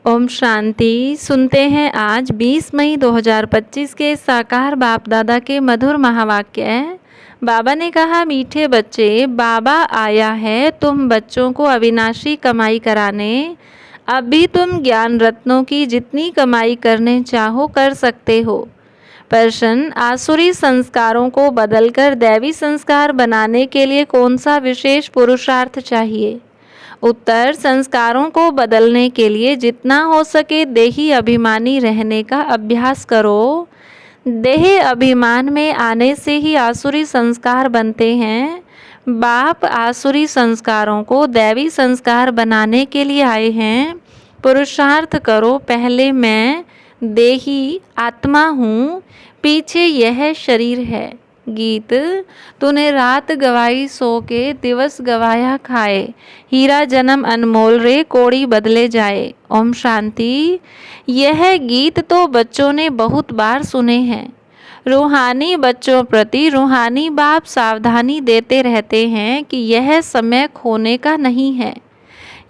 ओम शांति। सुनते हैं आज 20 मई 2025 के साकार बाप दादा के मधुर महावाक्य। बाबा ने कहा, मीठे बच्चे, बाबा आया है तुम बच्चों को अविनाशी कमाई कराने। अब भी तुम ज्ञान रत्नों की जितनी कमाई करने चाहो कर सकते हो। प्रश्न, आसुरी संस्कारों को बदलकर दैवी संस्कार बनाने के लिए कौन सा विशेष पुरुषार्थ चाहिए? उत्तर, संस्कारों को बदलने के लिए जितना हो सके देही अभिमानी रहने का अभ्यास करो। देह अभिमान में आने से ही आसुरी संस्कार बनते हैं। बाप आसुरी संस्कारों को दैवी संस्कार बनाने के लिए आए हैं। पुरुषार्थ करो, पहले मैं देही आत्मा हूँ, पीछे यह शरीर है। गीत, तूने रात गवाई सो के दिवस गवाया खाए, हीरा जन्म अनमोल रे कोड़ी बदले जाए। ओम शांति। यह गीत तो बच्चों ने बहुत बार सुने हैं। रूहानी बच्चों प्रति रूहानी बाप सावधानी देते रहते हैं कि यह समय खोने का नहीं है।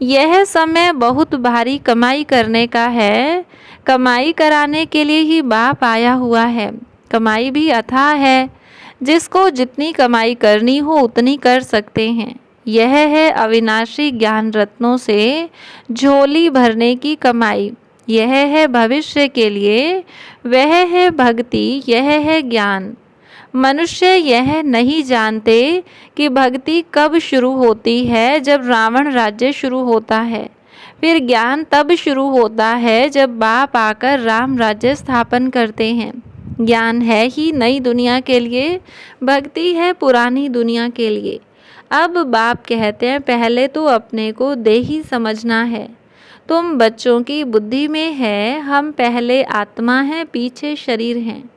यह समय बहुत भारी कमाई करने का है। कमाई कराने के लिए ही बाप आया हुआ है। कमाई भी अथाह है। जिसको जितनी कमाई करनी हो उतनी कर सकते हैं। यह है अविनाशी ज्ञान रत्नों से झोली भरने की कमाई। यह है भविष्य के लिए, वह है भक्ति, यह है ज्ञान। मनुष्य यह नहीं जानते कि भक्ति कब शुरू होती है, जब रावण राज्य शुरू होता है। फिर ज्ञान तब शुरू होता है जब बाप आकर राम राज्य स्थापन करते हैं। ज्ञान है ही नई दुनिया के लिए, भक्ति है पुरानी दुनिया के लिए। अब बाप कहते हैं, पहले तो अपने को देही समझना है। तुम बच्चों की बुद्धि में है हम पहले आत्मा हैं, पीछे शरीर हैं।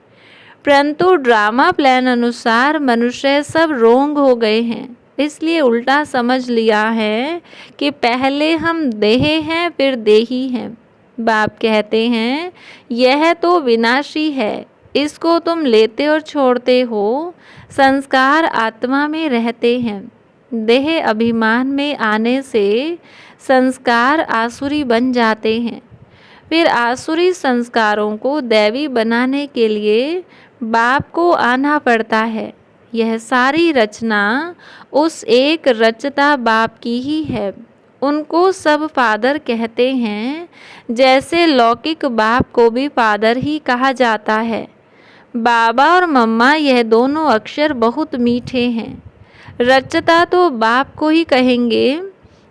परंतु ड्रामा प्लान अनुसार मनुष्य सब रोंग हो गए हैं, इसलिए उल्टा समझ लिया है कि पहले हम देह हैं फिर देही हैं। बाप कहते हैं, यह तो विनाशी है, इसको तुम लेते और छोड़ते हो। संस्कार आत्मा में रहते हैं। देह अभिमान में आने से संस्कार आसुरी बन जाते हैं। फिर आसुरी संस्कारों को दैवी बनाने के लिए बाप को आना पड़ता है। यह सारी रचना उस एक रचता बाप की ही है। उनको सब फादर कहते हैं, जैसे लौकिक बाप को भी फादर ही कहा जाता है। बाबा और मम्मा यह दोनों अक्षर बहुत मीठे हैं। रचता तो बाप को ही कहेंगे।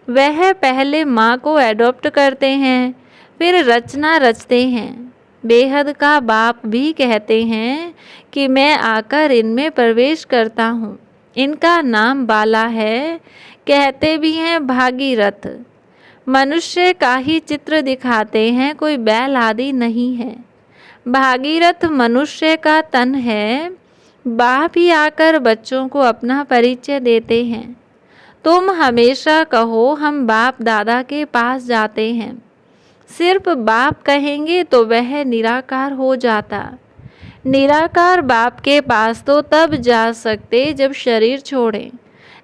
वह पहले माँ को एडॉप्ट करते हैं, फिर रचना रचते हैं। बेहद का बाप भी कहते हैं कि मैं आकर इनमें प्रवेश करता हूँ। इनका नाम बाला है, कहते भी हैं भागीरथ। मनुष्य का ही चित्र दिखाते हैं, कोई बैल आदि नहीं है। भागीरथ मनुष्य का तन है। बाप ही आकर बच्चों को अपना परिचय देते हैं। तुम हमेशा कहो हम बाप दादा के पास जाते हैं। सिर्फ बाप कहेंगे तो वह निराकार हो जाता। निराकार बाप के पास तो तब जा सकते जब शरीर छोड़ें।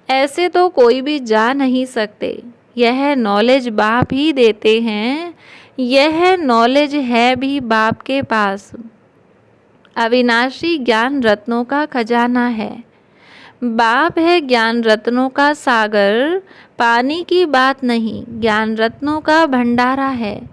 ऐसे तो कोई भी जा नहीं सकते। यह नॉलेज बाप ही देते हैं। यह नॉलेज है भी बाप के पास। अविनाशी ज्ञान रत्नों का खजाना है। बाप है ज्ञान रत्नों का सागर। पानी की बात नहीं, ज्ञान रत्नों का भंडारा है।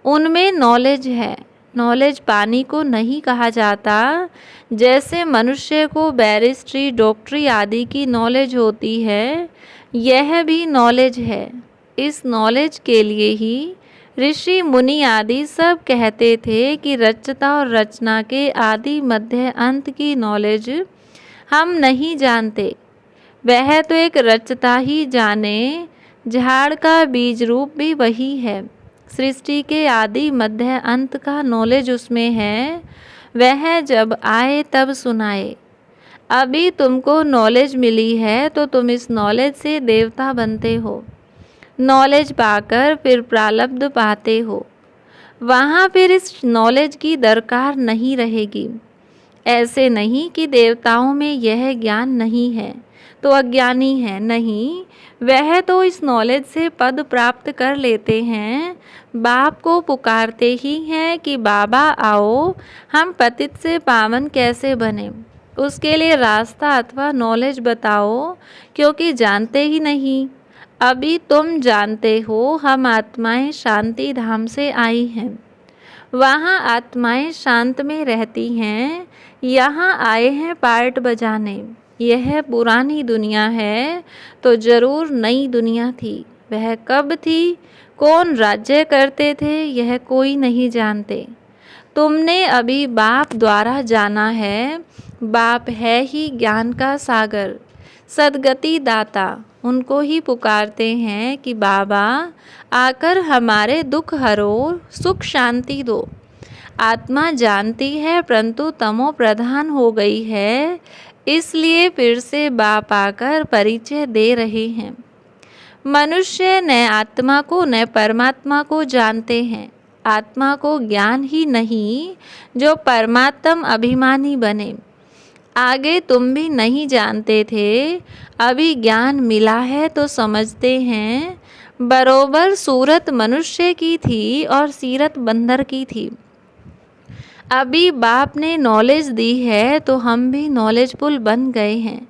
उनमें नॉलेज है। नॉलेज पानी को नहीं कहा जाता। जैसे मनुष्य को बैरिस्ट्री, डॉक्टरी आदि की नॉलेज होती है, यह भी नॉलेज है। इस नॉलेज के लिए ही ऋषि मुनि आदि सब कहते थे कि रचता और रचना के आदि मध्य अंत की नॉलेज हम नहीं जानते। वह तो एक रचता ही जाने। झाड़ का बीज रूप भी वही है। सृष्टि के आदि मध्य अंत का नॉलेज उसमें है। वह जब आए तब सुनाए। अभी तुमको नॉलेज मिली है तो तुम इस नॉलेज से देवता बनते हो। नॉलेज पाकर फिर प्रारब्ध पाते हो। वहाँ फिर इस नॉलेज की दरकार नहीं रहेगी। ऐसे नहीं कि देवताओं में यह ज्ञान नहीं है तो अज्ञानी हैं। नहीं, वह तो इस नॉलेज से पद प्राप्त कर लेते हैं। बाप को पुकारते ही हैं कि बाबा आओ, हम पतित से पावन कैसे बने, उसके लिए रास्ता अथवा नॉलेज बताओ, क्योंकि जानते ही नहीं। अभी तुम जानते हो, हम आत्माएं शांति धाम से आई हैं। वहाँ आत्माएं शांत में रहती हैं। यहाँ आए हैं पार्ट बजाने। यह पुरानी दुनिया है तो जरूर नई दुनिया थी। वह कब थी, कौन राज्य करते थे, यह कोई नहीं जानते। तुमने अभी बाप द्वारा जाना है। बाप है ही ज्ञान का सागर, सद्गति दाता। उनको ही पुकारते हैं कि बाबा आकर हमारे दुख हरो, सुख शांति दो। आत्मा जानती है परंतु तमो प्रधान हो गई है, इसलिए फिर से बाप आकर परिचय दे रहे हैं। मनुष्य न आत्मा को न परमात्मा को जानते हैं। आत्मा को ज्ञान ही नहीं जो परमात्म अभिमानी बने। आगे तुम भी नहीं जानते थे, अभी ज्ञान मिला है तो समझते हैं। बरोबर सूरत मनुष्य की थी और सीरत बंदर की थी। अभी बाप ने नॉलेज दी है तो हम भी नॉलेजफुल बन गए हैं।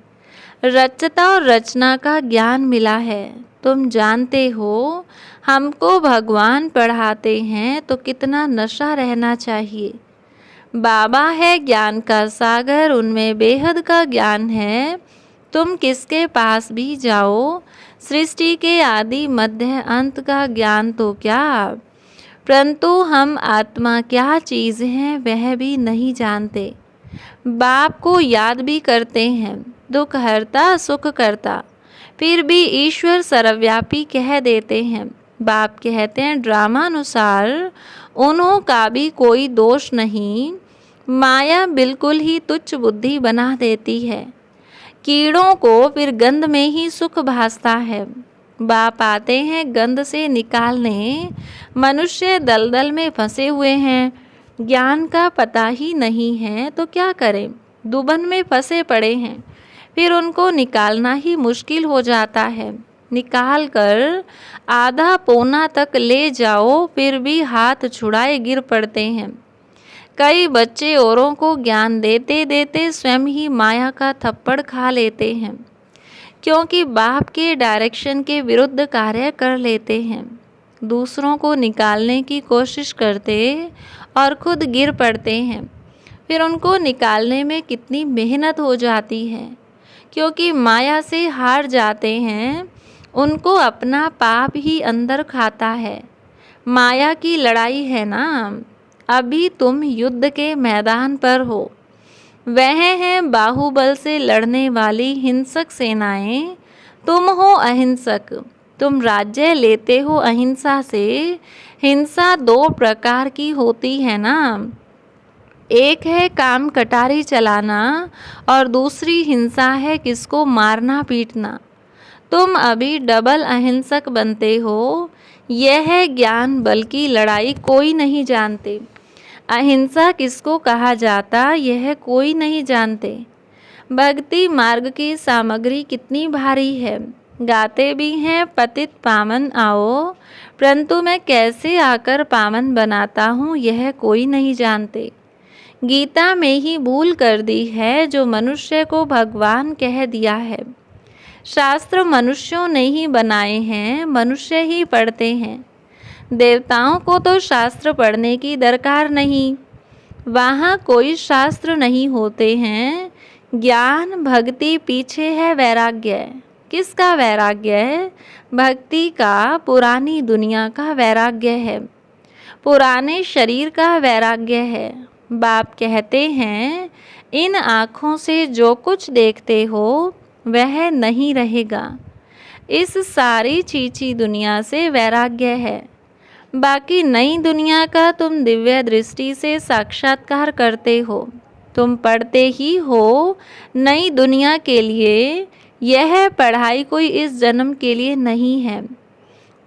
रचता और रचना का ज्ञान मिला है। तुम जानते हो, हमको भगवान पढ़ाते हैं तो कितना नशा रहना चाहिए। बाबा है ज्ञान का सागर, उनमें बेहद का ज्ञान है। तुम किसके पास भी जाओ, सृष्टि के आदि मध्य अंत का ज्ञान तो क्या, परंतु हम आत्मा क्या चीज़ हैं वह भी नहीं जानते। बाप को याद भी करते हैं, दुख हरता सुख करता, फिर भी ईश्वर सर्वव्यापी कह देते हैं। बाप कहते हैं ड्रामा अनुसार उन्हों का भी कोई दोष नहीं। माया बिल्कुल ही तुच्छ बुद्धि बना देती है। कीड़ों को फिर गंध में ही सुख भासता है। बाप आते हैं गंध से निकालने। मनुष्य दलदल में फंसे हुए हैं, ज्ञान का पता ही नहीं है तो क्या करें। दुबन में फंसे पड़े हैं, फिर उनको निकालना ही मुश्किल हो जाता है। निकाल कर आधा पौना तक ले जाओ, फिर भी हाथ छुड़ाए गिर पड़ते हैं। कई बच्चे औरों को ज्ञान देते देते स्वयं ही माया का थप्पड़ खा लेते हैं, क्योंकि बाप के डायरेक्शन के विरुद्ध कार्य कर लेते हैं। दूसरों को निकालने की कोशिश करते और खुद गिर पड़ते हैं। फिर उनको निकालने में कितनी मेहनत हो जाती है, क्योंकि माया से हार जाते हैं। उनको अपना पाप ही अंदर खाता है। माया की लड़ाई है ना। अभी तुम युद्ध के मैदान पर हो। वह हैं बाहुबल से लड़ने वाली हिंसक सेनाएं। तुम हो अहिंसक। तुम राज्य लेते हो अहिंसा से। हिंसा दो प्रकार की होती है ना, एक है काम कटारी चलाना और दूसरी हिंसा है किसको मारना पीटना। तुम अभी डबल अहिंसक बनते हो। यह है ज्ञान बल की लड़ाई, कोई नहीं जानते। अहिंसा किसको कहा जाता यह कोई नहीं जानते। भक्ति मार्ग की सामग्री कितनी भारी है। गाते भी हैं पतित पावन आओ, परंतु मैं कैसे आकर पावन बनाता हूँ यह कोई नहीं जानते। गीता में ही भूल कर दी है जो मनुष्य को भगवान कह दिया है। शास्त्र मनुष्यों ने ही बनाए हैं, मनुष्य ही पढ़ते हैं। देवताओं को तो शास्त्र पढ़ने की दरकार नहीं, वहाँ कोई शास्त्र नहीं होते हैं। ज्ञान भक्ति पीछे है वैराग्य। किसका वैराग्य है? भक्ति का, पुरानी दुनिया का वैराग्य है, पुराने शरीर का वैराग्य है। बाप कहते हैं इन आँखों से जो कुछ देखते हो वह नहीं रहेगा। इस सारी चीची दुनिया से वैराग्य है। बाकी नई दुनिया का तुम दिव्य दृष्टि से साक्षात्कार करते हो। तुम पढ़ते ही हो नई दुनिया के लिए। यह पढ़ाई कोई इस जन्म के लिए नहीं है,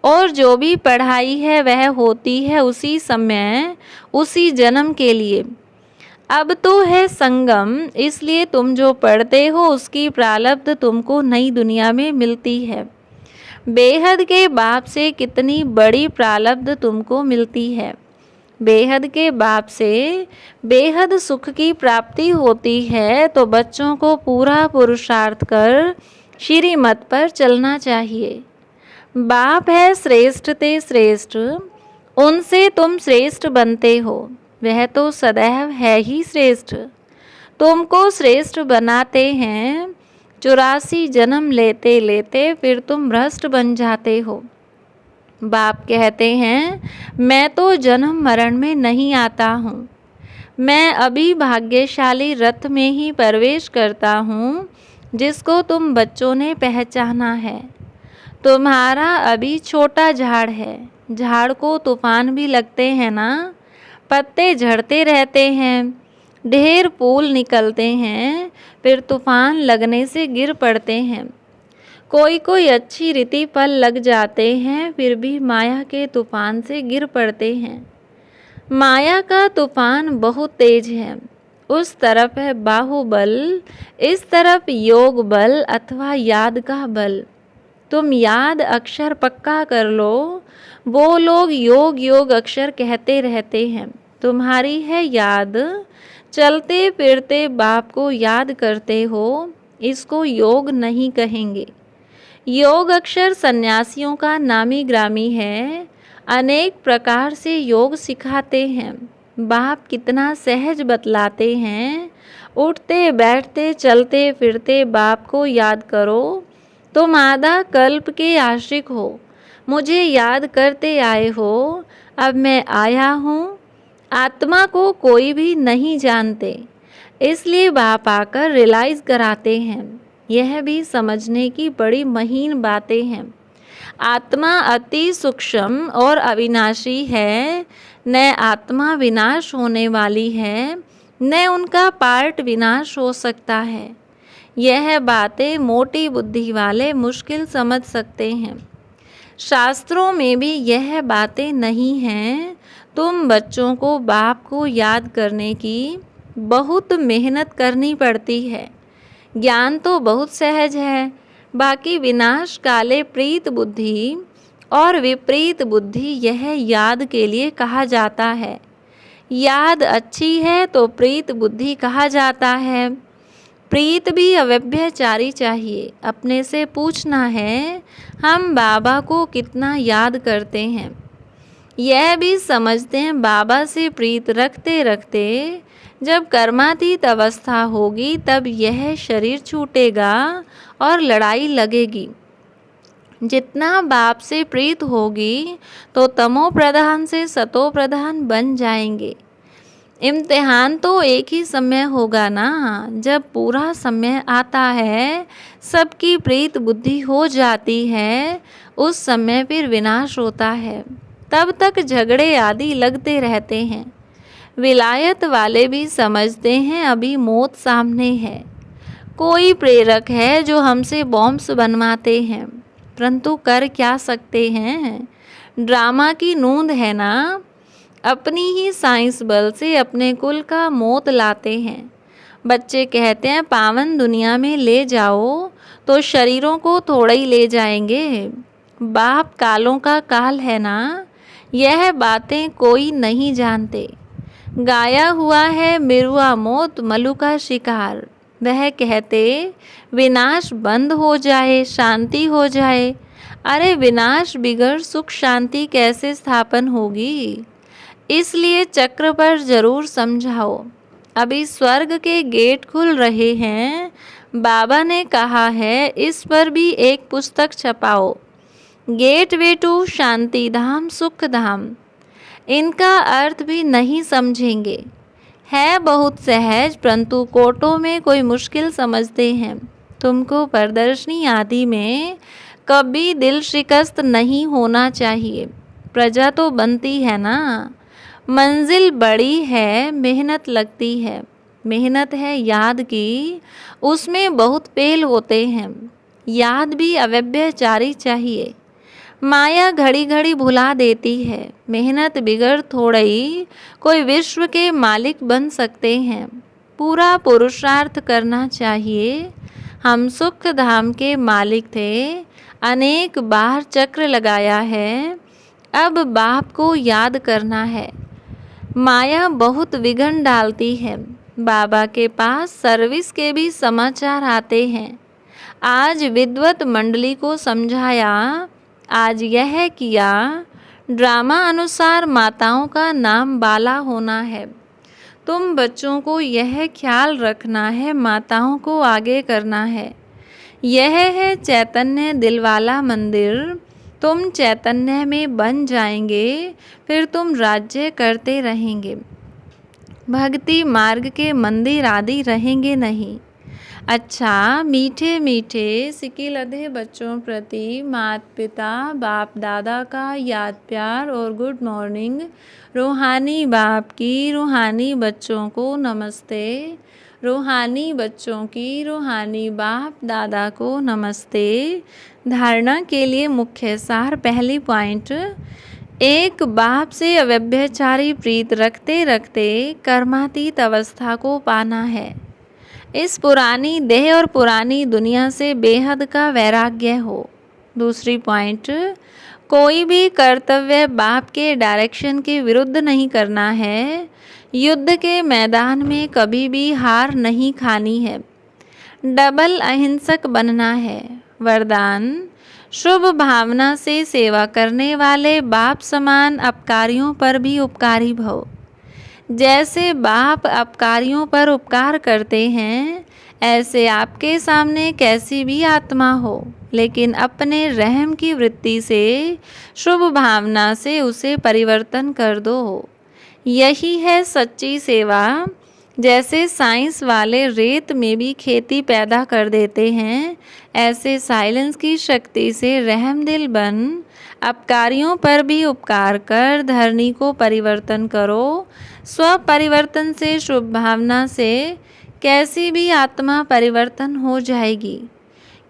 और जो भी पढ़ाई है वह होती है उसी समय उसी जन्म के लिए। अब तो है संगम, इसलिए तुम जो पढ़ते हो उसकी प्रारब्ध तुमको नई दुनिया में मिलती है। बेहद के बाप से कितनी बड़ी प्रारब्ध तुमको मिलती है। बेहद के बाप से बेहद सुख की प्राप्ति होती है, तो बच्चों को पूरा पुरुषार्थ कर श्रीमत पर चलना चाहिए। बाप है श्रेष्ठ ते श्रेष्ठ, उनसे तुम श्रेष्ठ बनते हो, वह तो सदैव है ही श्रेष्ठ। तुमको श्रेष्ठ बनाते हैं, 84 जन्म लेते लेते फिर तुम भ्रष्ट बन जाते हो। बाप कहते हैं मैं तो जन्म मरण में नहीं आता हूँ, मैं अभी भाग्यशाली रथ में ही प्रवेश करता हूँ जिसको तुम बच्चों ने पहचाना है। तुम्हारा अभी छोटा झाड़ है, झाड़ को तूफान भी लगते हैं ना, पत्ते झड़ते रहते हैं, ढेर फूल निकलते हैं, फिर तूफान लगने से गिर पड़ते हैं। कोई कोई अच्छी रीति फल लग जाते हैं, फिर भी माया के तूफान से गिर पड़ते हैं। माया का तूफान बहुत तेज है, उस तरफ है बाहुबल, इस तरफ योग बल अथवा याद का बल। तुम याद अक्षर पक्का कर लो, वो लोग योग योग अक्षर कहते रहते हैं। तुम्हारी है याद, चलते फिरते बाप को याद करते हो, इसको योग नहीं कहेंगे। योग अक्षर सन्यासियों का नामी ग्रामी है, अनेक प्रकार से योग सिखाते हैं। बाप कितना सहज बतलाते हैं, उठते बैठते चलते फिरते बाप को याद करो। तुम आधा कल्प के आशिक हो, मुझे याद करते आए हो, अब मैं आया हूँ। आत्मा को कोई भी नहीं जानते, इसलिए बाप आकर रियलाइज़ कराते हैं। यह भी समझने की बड़ी महीन बातें हैं। आत्मा अति सूक्ष्म और अविनाशी है, न आत्मा विनाश होने वाली है, न उनका पार्ट विनाश हो सकता है। यह बातें मोटी बुद्धि वाले मुश्किल समझ सकते हैं। शास्त्रों में भी यह बातें नहीं हैं। तुम बच्चों को बाप को याद करने की बहुत मेहनत करनी पड़ती है। ज्ञान तो बहुत सहज है, बाकी विनाश काले प्रीत बुद्धि और विपरीत बुद्धि यह याद के लिए कहा जाता है। याद अच्छी है तो प्रीत बुद्धि कहा जाता है। प्रीत भी अव्यभिचारी चाहिए। अपने से पूछना है हम बाबा को कितना याद करते हैं। यह भी समझते हैं बाबा से प्रीत रखते रखते जब कर्मातीत अवस्था होगी तब यह शरीर छूटेगा और लड़ाई लगेगी। जितना बाप से प्रीत होगी तो तमो प्रधान से सतो प्रधान बन जाएंगे। इम्तिहान तो एक ही समय होगा ना, जब पूरा समय आता है, सबकी प्रीत बुद्धि हो जाती है, उस समय फिर विनाश होता है। तब तक झगड़े आदि लगते रहते हैं। विलायत वाले भी समझते हैं अभी मौत सामने है। कोई प्रेरक है जो हमसे बॉम्ब्स बनवाते हैं, परंतु कर क्या सकते हैं, ड्रामा की नूंद है ना। अपनी ही साइंस बल से अपने कुल का मौत लाते हैं। बच्चे कहते हैं पावन दुनिया में ले जाओ, तो शरीरों को थोड़ा ही ले जाएंगे। बाप कालों का काल है ना, यह बातें कोई नहीं जानते। गाया हुआ है मिरुआ मौत मलु का शिकार, वह कहते विनाश बंद हो जाए, शांति हो जाए। अरे विनाश बिगड़ सुख शांति कैसे स्थापन होगी। इसलिए चक्र पर जरूर समझाओ। अभी स्वर्ग के गेट खुल रहे हैं, बाबा ने कहा है इस पर भी एक पुस्तक छपाओ, गेट वे टू शांति धाम सुख धाम। इनका अर्थ भी नहीं समझेंगे, है बहुत सहज, परंतु कोटों में कोई मुश्किल समझते हैं। तुमको प्रदर्शनी आदि में कभी दिल शिकस्त नहीं होना चाहिए। प्रजा तो बनती है ना, मंजिल बड़ी है, मेहनत लगती है। मेहनत है याद की, उसमें बहुत फेल होते हैं। याद भी अव्यभिचारी चाहिए। माया घड़ी घड़ी भुला देती है, मेहनत बिगड़ थोड़ी कोई विश्व के मालिक बन सकते हैं। पूरा पुरुषार्थ करना चाहिए। हम सुख धाम के मालिक थे, अनेक बार चक्र लगाया है, अब बाप को याद करना है। माया बहुत विघ्न डालती है। बाबा के पास सर्विस के भी समाचार आते हैं। आज विद्वत मंडली को समझाया, आज यह किया। ड्रामा अनुसार माताओं का नाम बाला होना है। तुम बच्चों को यह ख्याल रखना है, माताओं को आगे करना है। यह है चैतन्य दिलवाला मंदिर। तुम चैतन्य में बन जाएंगे, फिर तुम राज्य करते रहेंगे। भक्ति मार्ग के मंदिर आदि रहेंगे नहीं। अच्छा, मीठे मीठे सिकिलधे बच्चों प्रति माता पिता बाप दादा का याद प्यार और गुड मॉर्निंग। रूहानी बाप की रूहानी बच्चों को नमस्ते। रूहानी बच्चों की रूहानी बाप दादा को नमस्ते। धारणा के लिए मुख्य सार। पहली पॉइंट, एक बाप से अव्यभिचारी प्रीत रखते रखते कर्मातीत अवस्था को पाना है। इस पुरानी देह और पुरानी दुनिया से बेहद का वैराग्य हो। दूसरी पॉइंट, कोई भी कर्तव्य बाप के डायरेक्शन के विरुद्ध नहीं करना है। युद्ध के मैदान में कभी भी हार नहीं खानी है। डबल अहिंसक बनना है। वरदान, शुभ भावना से सेवा करने वाले बाप समान अपकारियों पर भी उपकारी भव। जैसे बाप अपकारियों पर उपकार करते हैं, ऐसे आपके सामने कैसी भी आत्मा हो, लेकिन अपने रहम की वृत्ति से शुभ भावना से उसे परिवर्तन कर दो। यही है सच्ची सेवा। जैसे साइंस वाले रेत में भी खेती पैदा कर देते हैं, ऐसे साइलेंस की शक्ति से रहमदिल बन अपकारियों पर भी उपकार कर धरनी को परिवर्तन करो। स्व परिवर्तन से शुभ भावना से कैसी भी आत्मा परिवर्तन हो जाएगी,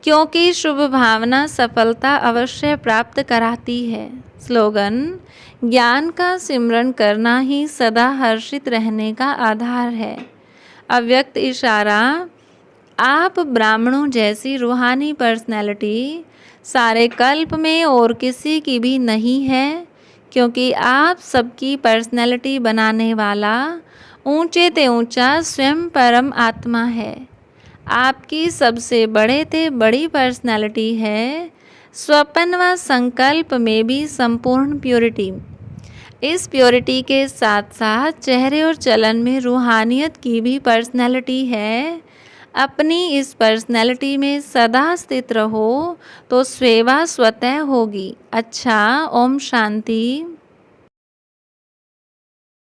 क्योंकि शुभ भावना सफलता अवश्य प्राप्त कराती है। स्लोगन, ज्ञान का सिमरन करना ही सदा हर्षित रहने का आधार है। अव्यक्त इशारा, आप ब्राह्मणों जैसी रूहानी पर्सनैलिटी सारे कल्प में और किसी की भी नहीं है, क्योंकि आप सबकी पर्सनैलिटी बनाने वाला ऊंचे ते ऊंचा स्वयं परम आत्मा है। आपकी सबसे बड़े ते बड़ी पर्सनैलिटी है। स्वप्न व संकल्प में भी संपूर्ण प्योरिटी। इस प्योरिटी के साथ साथ चेहरे और चलन में रूहानियत की भी पर्सनैलिटी है। अपनी इस पर्सनैलिटी में सदा स्थित रहो तो सेवा स्वतः होगी। अच्छा, ओम शांति।